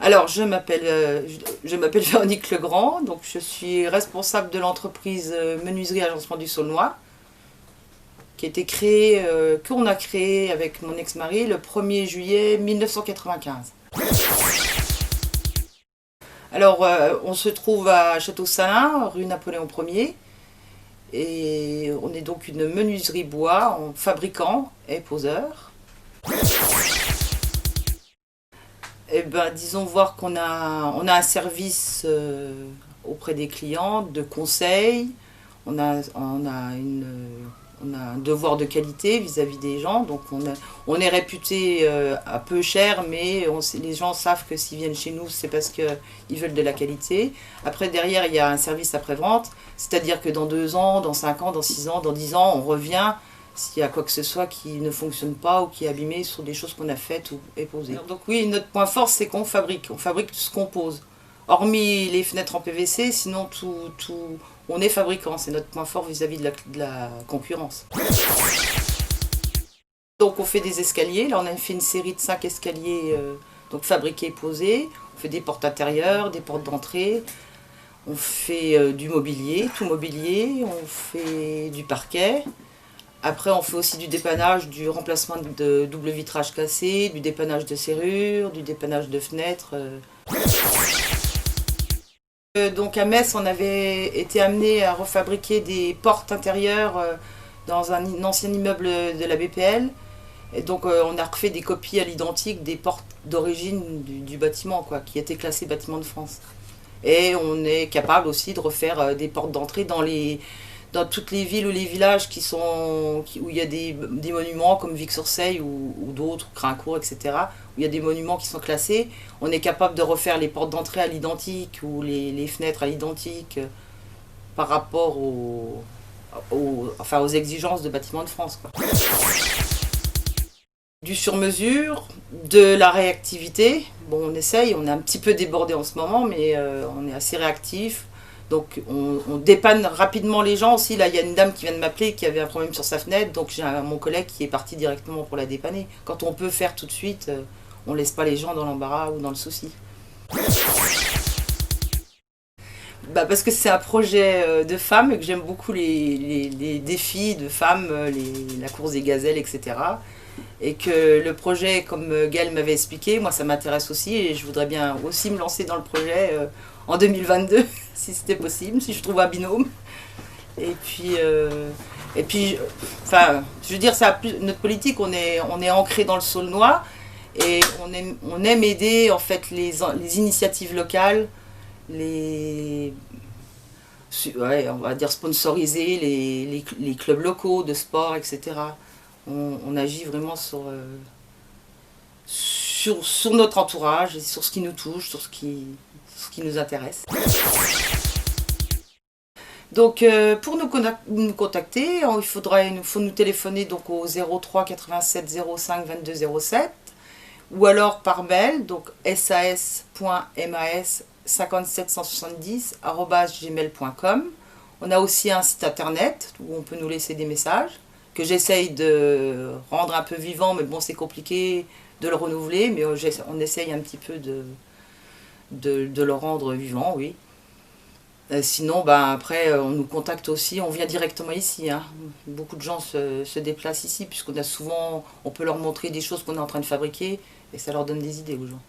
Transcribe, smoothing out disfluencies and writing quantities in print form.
Alors, je m'appelle Véronique Legrand, donc je suis responsable de l'entreprise Menuiserie Agencement du Saulnois, qui a été créée, qu'on a créée avec mon ex-mari le 1er juillet 1995. Alors, on se trouve à Château-Salins, rue Napoléon Ier, et on est donc une menuiserie bois en fabricant et poseur. Eh ben, disons voir qu'on a un service auprès des clients de conseil, on a un devoir de qualité vis-à-vis des gens, donc on est réputé à peu cher, mais les gens savent que s'ils viennent chez nous, c'est parce qu'ils veulent de la qualité. Après, derrière, il y a un service après-vente, c'est-à-dire que dans 2 ans, dans 5 ans, dans 6 ans, dans 10 ans, on revient s'il y a quoi que ce soit qui ne fonctionne pas ou qui est abîmé sur des choses qu'on a faites ou posées. Donc oui, notre point fort, c'est qu'on fabrique tout ce qu'on pose. Hormis les fenêtres en PVC, sinon on est fabricant, c'est notre point fort vis-à-vis de la concurrence. Donc on fait des escaliers, là on a fait une série de 5 escaliers donc fabriqués et posés. On fait des portes intérieures, des portes d'entrée, on fait du mobilier, tout mobilier, on fait du parquet. Après, on fait aussi du dépannage, du remplacement de double vitrage cassé, du dépannage de serrures, du dépannage de fenêtres. Donc à Metz, on avait été amené à refabriquer des portes intérieures dans un ancien immeuble de la BPL. Et donc on a refait des copies à l'identique des portes d'origine du bâtiment, quoi, qui étaient classées bâtiment de France. Et on est capable aussi de refaire des portes d'entrée dans toutes les villes ou les villages où il y a des monuments comme Vic-sur-Seille ou d'autres, Craincourt, etc., où il y a des monuments qui sont classés. On est capable de refaire les portes d'entrée à l'identique ou les fenêtres à l'identique par rapport aux exigences de bâtiments de France, quoi. Du sur-mesure, de la réactivité. Bon, on essaye, on est un petit peu débordé en ce moment, mais on est assez réactif. Donc on dépanne rapidement les gens aussi. Là, il y a une dame qui vient de m'appeler qui avait un problème sur sa fenêtre, donc j'ai mon collègue qui est parti directement pour la dépanner. Quand on peut faire tout de suite, on ne laisse pas les gens dans l'embarras ou dans le souci. Parce que c'est un projet de femmes et que j'aime beaucoup les défis de femmes, la course des gazelles, etc. Et que le projet, comme Gaëlle m'avait expliqué, moi ça m'intéresse aussi et je voudrais bien aussi me lancer dans le projet en 2022, si c'était possible, si je trouve un binôme. Et puis enfin, je veux dire, notre politique, on est ancré dans le Saulnois et on aime aider en fait les initiatives locales, on va dire sponsoriser les clubs locaux de sport, etc. On agit vraiment sur notre entourage, et sur ce qui nous touche, sur ce qui nous intéresse. Donc pour nous contacter, il faut nous téléphoner donc au 03 87 05 22 07 ou alors par mail, donc sas.mas57170@gmail.com. On a aussi un site internet où on peut nous laisser des messages que j'essaye de rendre un peu vivant, mais bon, c'est compliqué de le renouveler, mais on essaye un petit peu de le rendre vivant, oui. Sinon, après, on nous contacte aussi, on vient directement ici, hein. Beaucoup de gens se déplacent ici, puisqu'on on peut leur montrer des choses qu'on est en train de fabriquer, et ça leur donne des idées aux gens.